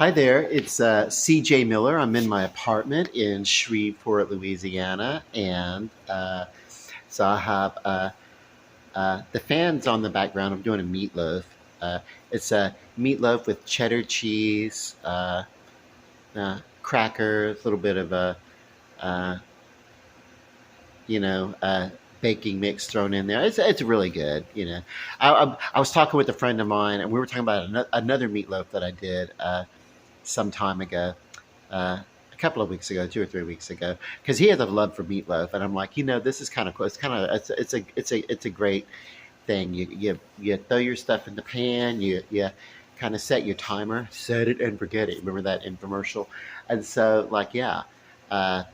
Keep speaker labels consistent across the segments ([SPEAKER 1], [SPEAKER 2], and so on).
[SPEAKER 1] Hi there, it's CJ Miller. I'm in my apartment in Shreveport, Louisiana, and so I have the fans on the background. I'm doing a meatloaf. It's a meatloaf with cheddar cheese, crackers, a little bit of a uh, you know, baking mix thrown in there. It's really good. I was talking with a friend of mine, and we were talking about another meatloaf that I did some time ago. A couple of weeks ago, 2 or 3 weeks ago, because he has a love for meatloaf, and I'm like, this is kind of cool. It's kind of it's a great thing. You throw your stuff in the pan. You kind of set your timer, set it and forget it. Remember that infomercial? And so, like, yeah, uh,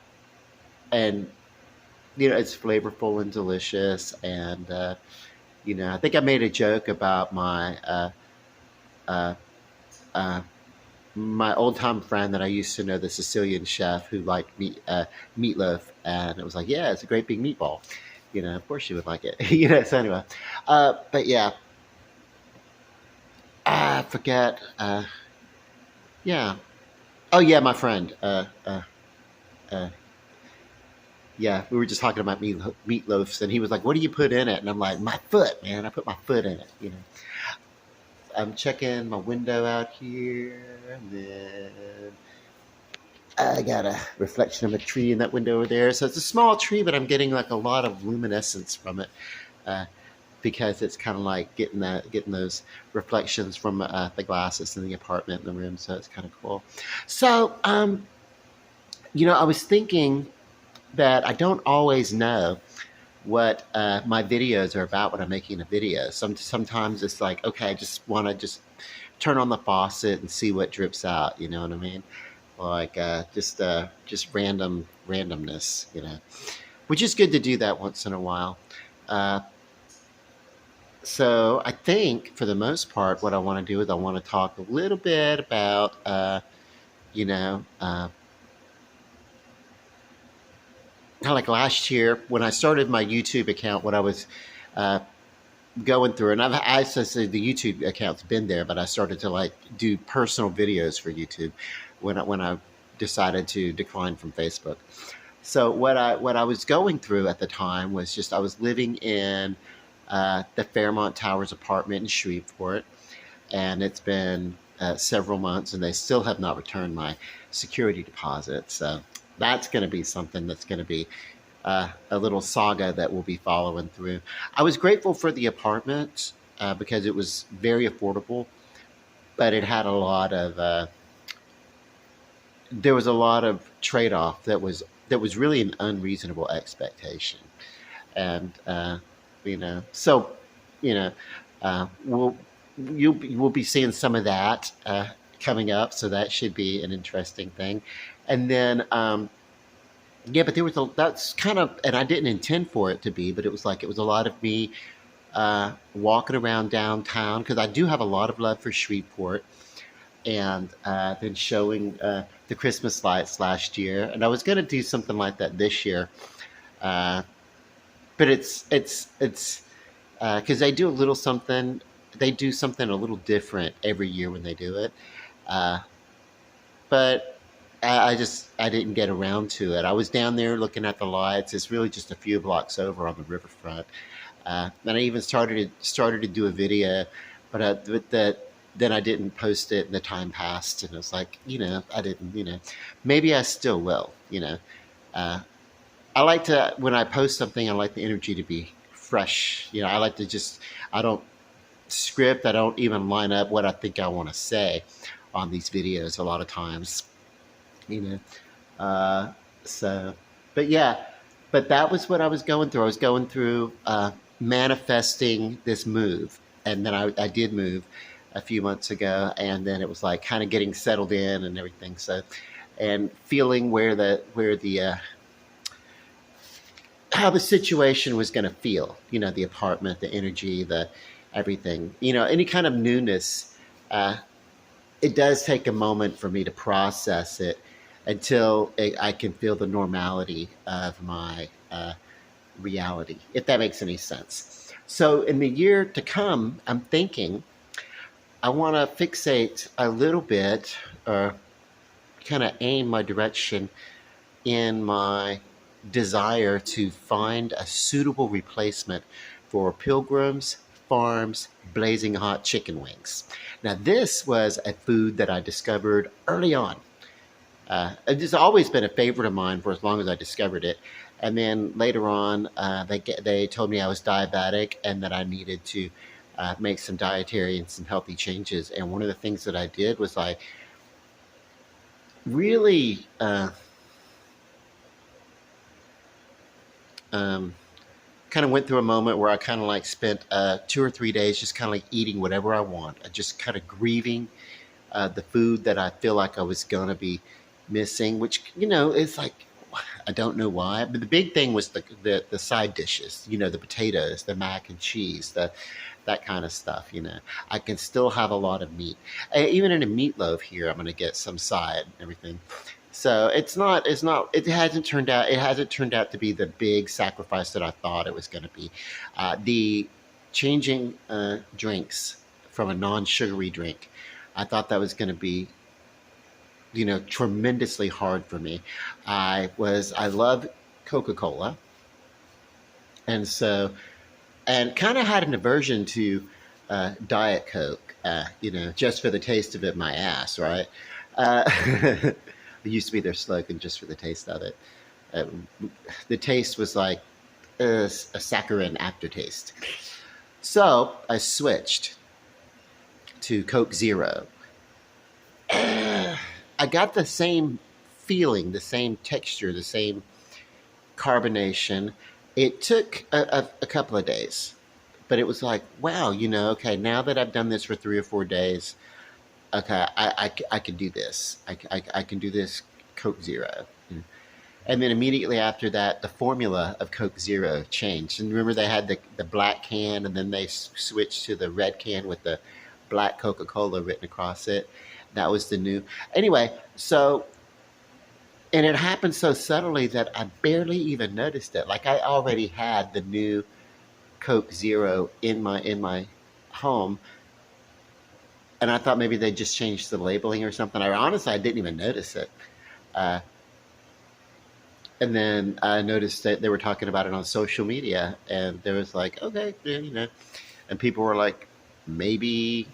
[SPEAKER 1] and it's flavorful and delicious. And I think I made a joke about uh, uh, my old time friend that I used to know, the Sicilian chef who liked meatloaf, and it was like, yeah, it's a great big meatball. Of course she would like it. So anyway, but yeah, I forget. Yeah. Oh yeah, my friend. Uh, yeah, we were just talking about meatloafs, and he was like, "What do you put in it?" And I'm like, "My foot, man. I put my foot in it." I'm checking my window out here, and then I got a reflection of a tree in that window over there. So it's a small tree, but I'm getting like a lot of luminescence from it uh, because it's kind of like getting those reflections from the glasses in the apartment in the room. So it's kind of cool. So I was thinking that I don't always know what my videos are about when I'm making a video. Sometimes it's like, okay, I just want to just turn on the faucet and see what drips out. You know what I mean? Like just randomness, which is good to do that once in a while. Uh, so I think for the most part, what I want to do is I want to talk a little bit about, you know, uh, kind of like last year when I started my YouTube account, what I was uh, going through, and I said the YouTube account's been there, but I started to like do personal videos for YouTube when I decided to decline from Facebook. So what I was going through at the time was just I was living in the Fairmont Towers apartment in Shreveport, and it's been several months, and they still have not returned my security deposit. So that's going to be something that's going to be a little saga that we'll be following through. I was grateful for the apartment because it was very affordable, but it had a lot of there was a lot of trade off that was really an unreasonable expectation, and so you know we'll we'll be seeing some of that coming up, so that should be an interesting thing. And then yeah, but that's kind of, and I didn't intend for it to be, but it was a lot of me walking around downtown because I do have a lot of love for Shreveport, and been showing the Christmas lights last year, and I was going to do something like that this year, uh, but it's because they do something a little different every year when they do it, uh, but I didn't get around to it. I was down there looking at the lights. It's really just a few blocks over on the riverfront. And I even started to do a video, but then I didn't post it, and the time passed, and it was like, I didn't, maybe I still will. Uh, I like to, when I post something, I like the energy to be fresh. I like to just, I don't script, I don't even line up what I think I want to say on these videos a lot of times, you know. Uh, so, but yeah, but that was what I was going through. I was going through manifesting this move, and then I did move a few months ago, and then it was like kind of getting settled in and everything. So, and feeling where the how the situation was going to feel. The apartment, the energy, the everything. Any kind of newness. It does take a moment for me to process it until I can feel the normality of my reality, if that makes any sense. So in the year to come, I'm thinking I want to fixate a little bit, or kind of aim my direction in my desire to find a suitable replacement for Pilgrim's Farm's Blazing Hot Chicken Wings. Now, this was a food that I discovered early on. It's always been a favorite of mine for as long as I discovered it. And then later on, they told me I was diabetic and that I needed to make some dietary and some healthy changes. And one of the things that I did was I really um, kind of went through a moment where I kind of like spent 2 or 3 days just kind of like eating whatever I want, just kind of grieving the food that I feel like I was going to be missing, which, it's like, I don't know why. But the big thing was the side dishes, the potatoes, the mac and cheese, that kind of stuff. I can still have a lot of meat. Even in a meatloaf here, I'm going to get some side and everything. So it hasn't turned out to be the big sacrifice that I thought it was going to be. The changing drinks from a non-sugary drink, I thought that was going to be, tremendously hard for me. I love Coca-Cola, and so, and kind of had an aversion to Diet Coke, just for the taste of it, my ass, right? It used to be their slogan, just for the taste of it. Uh, the taste was like a saccharine aftertaste. So I switched to Coke Zero. I got the same feeling, the same texture, the same carbonation. It took a couple of days, but it was like, wow, okay, now that I've done this for 3 or 4 days, okay, I can do this. I can do this Coke Zero. And then immediately after that, the formula of Coke Zero changed. And remember, they had the black can, and then they switched to the red can with the black Coca-Cola written across it. That was the new. Anyway, so, and it happened so subtly that I barely even noticed it. Like, I already had the new Coke Zero in my home, and I thought maybe they just changed the labeling or something. I didn't even notice it. Uh, and then I noticed that they were talking about it on social media, and there was like, okay, yeah. And people were like, maybe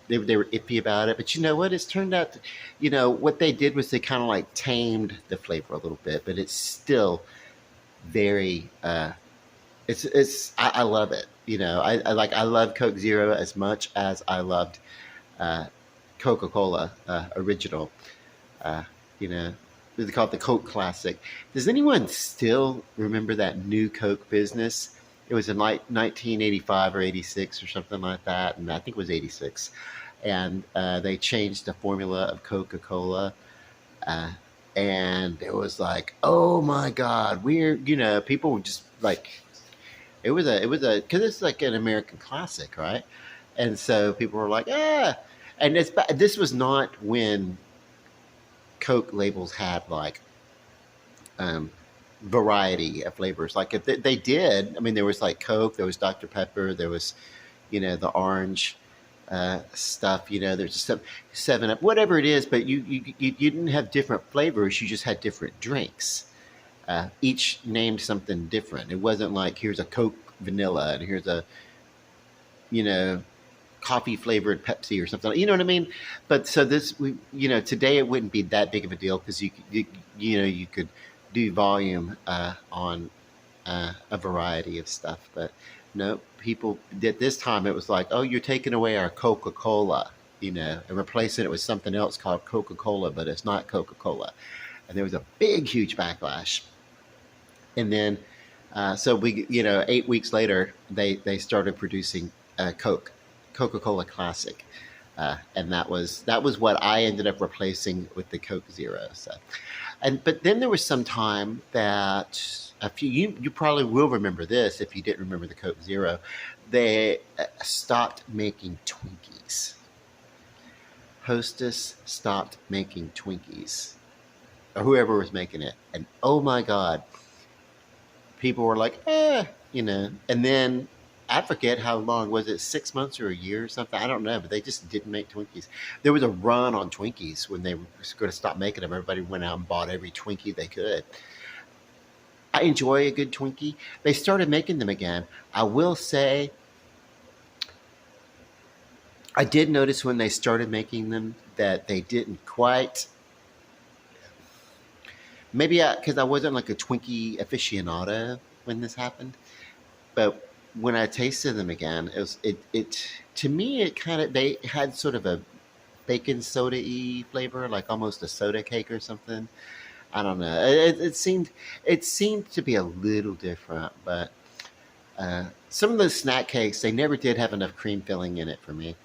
[SPEAKER 1] they were iffy about it. But you know what? It's turned out, what they did was they kind of like tamed the flavor a little bit, but it's still very, I love it. I love Coke Zero as much as I loved uh, Coca-Cola original. Uh, you know, they call it the Coke Classic. Does anyone still remember that new Coke business? It was in like 1985 or 86 or something like that, and I think it was 86. And they changed the formula of Coca-Cola, uh, and it was like, oh my God, people were just like, because it's like an American classic, right? And so people were like, ah, and this was not when Coke labels had like um, variety of flavors. Like if they did, I mean, there was like Coke, there was Dr Pepper, there was the orange stuff. There's just some 7 Up, whatever it is. But you didn't have different flavors. You just had different drinks. Each named something different. It wasn't like here's a Coke vanilla and here's a you know coffee flavored Pepsi or something. You know what I mean? But so today it wouldn't be that big of a deal because you could do volume on a variety of stuff. But no, people did this time. It was like, oh, you're taking away our Coca Cola, and replacing it with something else called Coca Cola, but it's not Coca Cola. And there was a big, huge backlash. And then, so 8 weeks later, they started producing Coca Cola Classic, and that was what I ended up replacing with the Coke Zero. So, but then there was some time that you probably will remember this if you didn't remember the Coke Zero. They stopped making Twinkies. Hostess stopped making Twinkies, or whoever was making it, and oh my God, people were like, and then I forget how long was it, 6 months or a year or something. I don't know, but they just didn't make Twinkies. There was a run on Twinkies when they were going to stop making them. Everybody went out and bought every Twinkie they could. I enjoy a good Twinkie. They started making them again. I will say, I did notice when they started making them that they didn't quite. Maybe because I wasn't like a Twinkie aficionado when this happened, but when I tasted them again, it to me it kind of they had sort of a bacon soda y flavor, like almost a soda cake or something. I don't know. It seemed to be a little different, but some of those snack cakes they never did have enough cream filling in it for me.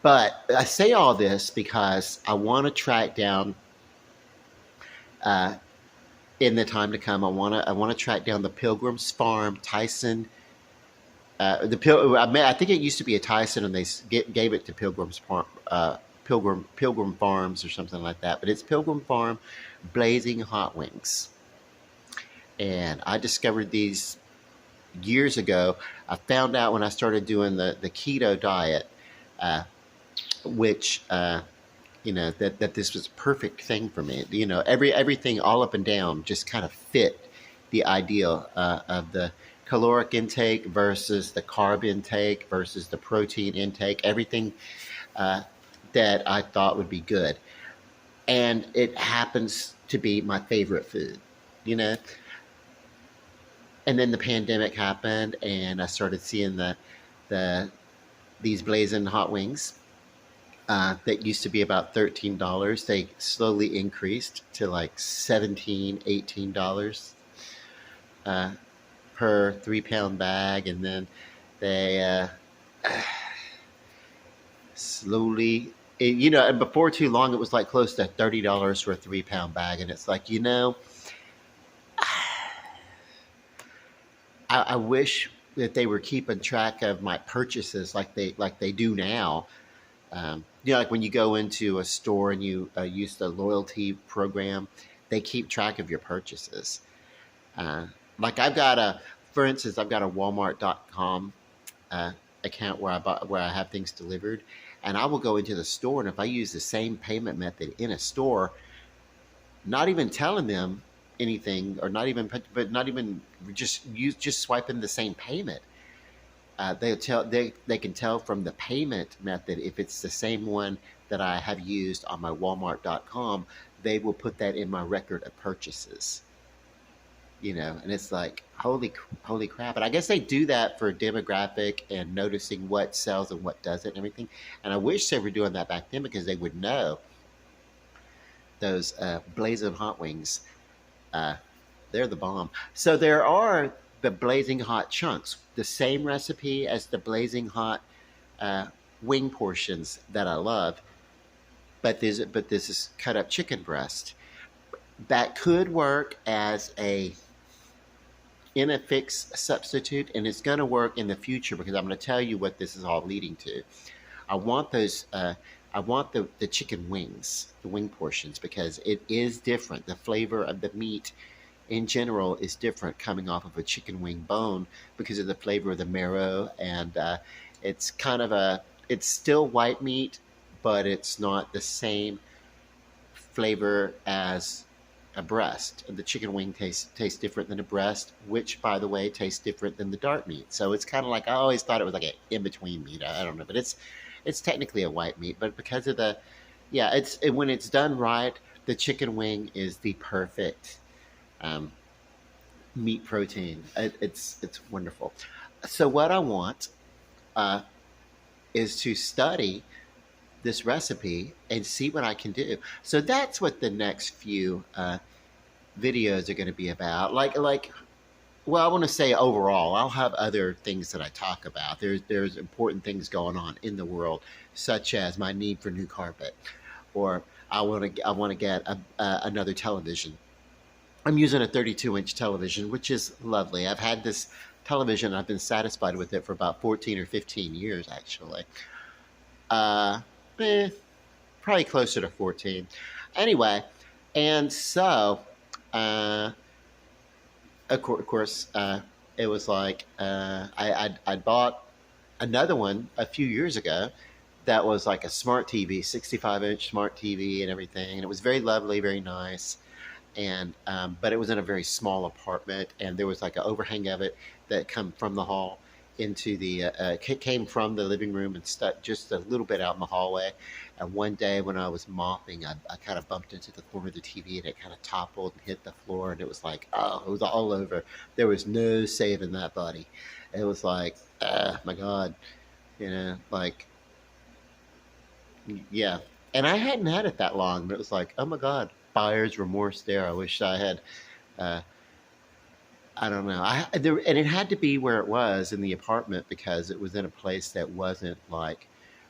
[SPEAKER 1] But I say all this because I want to track down uh, in the time to come. I want to track down the Pilgrim's Farm Tyson. I think it used to be a Tyson, and they gave it to Pilgrim's Farm, Pilgrim Farms or something like that. But it's Pilgrim Farm Blazing Hot Wings, and I discovered these years ago. I found out when I started doing the keto diet, uh, which that this was a perfect thing for me. Everything all up and down just kind of fit the ideal of the caloric intake versus the carb intake versus the protein intake. Everything uh, that I thought would be good, and it happens to be my favorite food. You know, and then the pandemic happened, and I started seeing the these blazing hot wings that used to be about $13. They slowly increased to like 17, $18 uh, per 3 pound bag. And then they slowly, and before too long, it was like close to $30 for a 3 pound bag. And it's like, I wish that they were keeping track of my purchases like they do now. Like when you go into a store and you use the loyalty program, they keep track of your purchases. Uh, like for instance, I've got a Walmart.com uh, account where I have things delivered, and I will go into the store, and if I use the same payment method in a store, not even telling them anything, or not even just swiping the same payment. They can tell from the payment method if it's the same one that I have used on my Walmart.com. They will put that in my record of purchases. And it's like holy crap. And I guess they do that for demographic and noticing what sells and what doesn't and everything. And I wish they were doing that back then because they would know those blazing hot wings. Uh, they're the bomb. So there are the blazing hot chunks, the same recipe as the blazing hot uh, wing portions that I love, but this is cut up chicken breast that could work as in a fixed substitute, and it's going to work in the future because I'm going to tell you what this is all leading to. I want those. I want the chicken wings, the wing portions, because it is different. The flavor of the meat in general is different coming off of a chicken wing bone because of the flavor of the marrow, and it's kind of it's still white meat, but it's not the same flavor as a breast. The chicken wing tastes different than a breast, which, by the way, tastes different than the dark meat. So it's kind of like I always thought it was like an in between meat. I don't know, but it's technically a white meat, but because of when it's done right, the chicken wing is the perfect um, meat protein. It's wonderful. So what I want uh, is to study this recipe and see what I can do. So that's what the next few videos are going to be about. Well, I want to say overall, I'll have other things that I talk about. There's important things going on in the world, such as my need for new carpet, or I want to get another television. I'm using a 32-inch television, which is lovely. I've had this television. I've been satisfied with it for about 14 or 15 years, actually. Uh, eh, Probably closer to 14. Anyway, and so, of course, it was like I bought another one a few years ago that was like a smart TV, 65-inch smart TV and everything, and it was very lovely, very nice. And but it was in a very small apartment, and there was like an overhang of it that come from the hall into the came from the living room and stuck just a little bit out in the hallway. And one day when I was mopping, I kind of bumped into the corner of the TV, and it kind of toppled and hit the floor, and it was like, oh, it was all over. There was no saving that body. It was like, my God, like, yeah. And I hadn't had it that long, but it was like, oh my God, buyer's remorse there. I wish I had. Uh, I don't know. And it had to be where it was in the apartment because it was in a place that wasn't like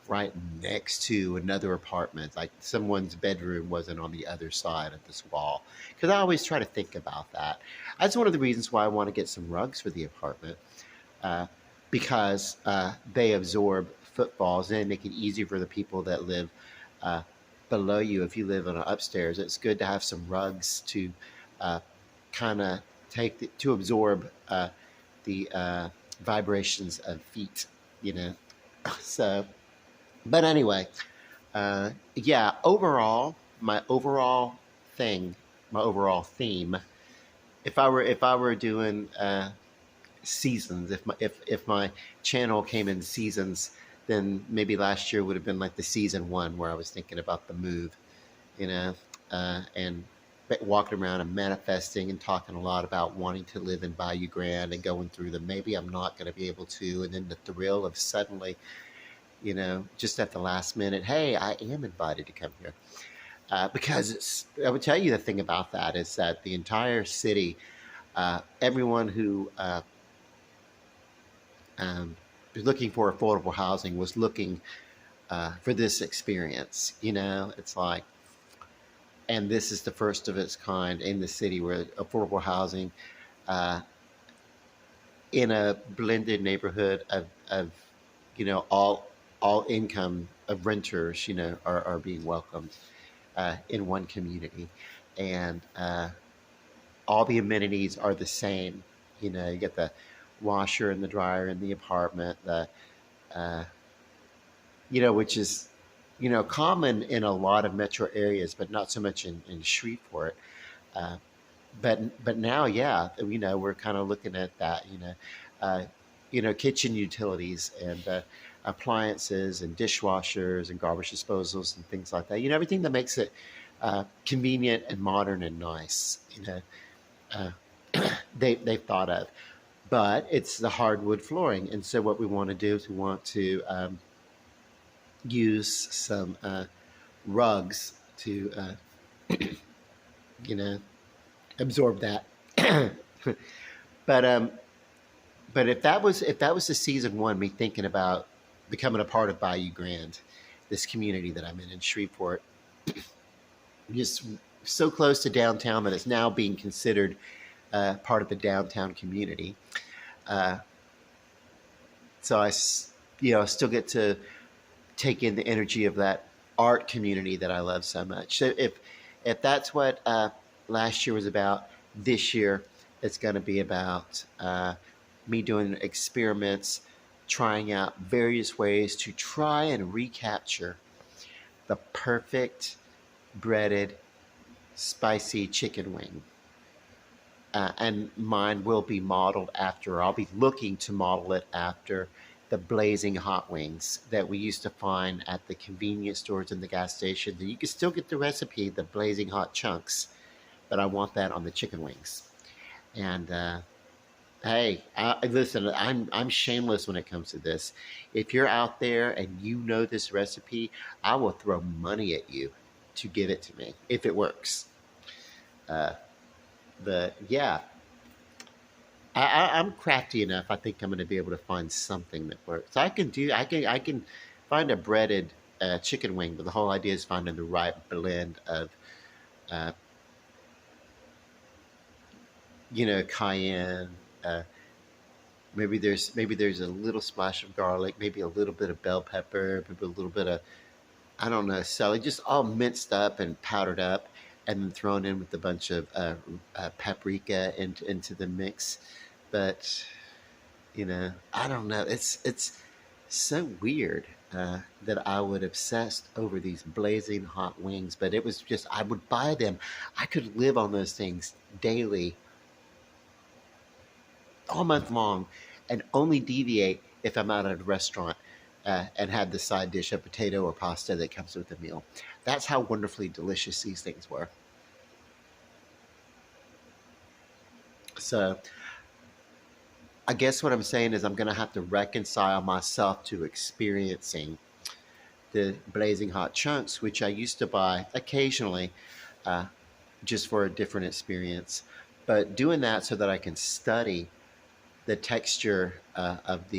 [SPEAKER 1] right next to another apartment. Like someone's bedroom wasn't on the other side of this wall. Because I always try to think about that. That's one of the reasons why I want to get some rugs for the apartment, uh, because they absorb footfalls and they make it easier for the people that live uh, below you. If you live on an upstairs, it's good to have some rugs to uh, kind of to absorb the vibrations of feet, you know. So, but anyway, yeah. Overall, thing, my overall theme. If I were doing seasons, if my channel came in seasons, then maybe last year would have been like the season one where I was thinking about the move, you know, and walking around and manifesting and talking a lot about wanting to live in Bayou Grande and going through them. Maybe I'm not going to be able to, and then the thrill of suddenly, just at the last minute, hey, I am invited to come here. Because I would tell you the thing about that is that the entire city, everyone who um, was looking for affordable housing was looking for this experience. It's like, and this is the first of its kind in the city where affordable housing uh, in a blended neighborhood of all income of renters are being welcomed in one community, and all the amenities are the same. You get the washer and the dryer in the apartment, the uh, which is common in a lot of metro areas, but not so much in Shreveport. Uh, but now, yeah, we're kind of looking at that. Uh, kitchen utilities and appliances and dishwashers and garbage disposals and things like that. Everything that makes it convenient and modern and nice. Uh, they've thought of, but it's the hardwood flooring. And so what we want to do is we want to use some rugs to you know absorb that. but if that was the season one, me thinking about becoming a part of Bayou Grande, this community that I'm in Shreveport, just so close to downtown that it's now being considered part of the downtown community. Uh, so still get to take in the energy of that art community that I love so much. So if that's what last year was about, this year it's going to be about me doing experiments, trying out various ways to try and recapture the perfect breaded spicy chicken wing. And mine will be modeled after, I'll be looking to model it after the blazing hot wings that we used to find at the convenience stores and the gas station. You can still get the recipe, the blazing hot chunks, but I want that on the chicken wings. And hey, listen, I'm shameless when it comes to this. If you're out there and you know this recipe, I will throw money at you to give it to me if it works. Uh, but yeah, I'm crafty enough. I think I'm going to be able to find something that works. I can find a breaded chicken wing, but the whole idea is finding the right blend of uh, cayenne. Uh, maybe there's a little splash of garlic, maybe a little bit of bell pepper, maybe a little bit of, I don't know, celery, just all minced up and powdered up, and then thrown in with a bunch of paprika into the mix. but I don't know. It's so weird that I would obsess over these blazing hot wings, but it was just I would buy them. I could live on those things daily, all month long, and only deviate if I'm out at a restaurant and had the side dish of potato or pasta that comes with the meal. That's how wonderfully delicious these things were. So I guess what I'm saying is I'm going to have to reconcile myself to experiencing the blazing hot chunks, which I used to buy occasionally uh, just for a different experience. But doing that so that I can study the texture uh, of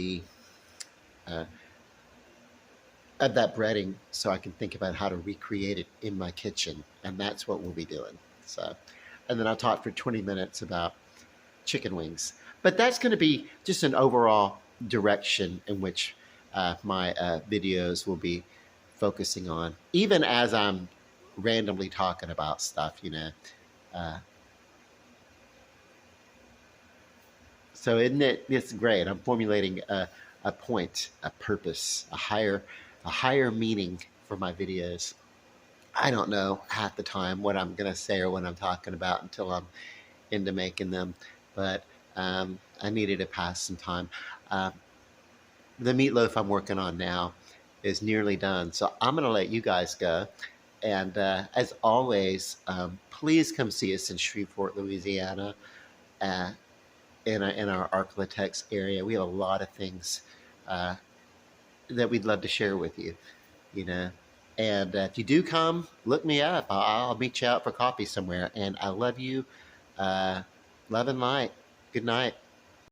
[SPEAKER 1] that breading, so I can think about how to recreate it in my kitchen, and that's what we'll be doing. So, and then I'll talk for 20 minutes about chicken wings. But that's going to be just an overall direction in which my videos will be focusing on, even as I'm randomly talking about stuff. Uh, so isn't it? It's great. I'm formulating a point, a purpose, a higher meaning for my videos. I don't know half the time what I'm going to say or what I'm talking about until I'm into making them, but I needed to pass some time. Uh, the meatloaf I'm working on now is nearly done, so I'm going to let you guys go. And as always, please come see us in Shreveport, Louisiana, uh, in our Arklatex area. We have a lot of things uh, that we'd love to share with you. You know, and if you do come, look me up. I'll meet you out for coffee somewhere. And I love you. Uh, love and light. Good night.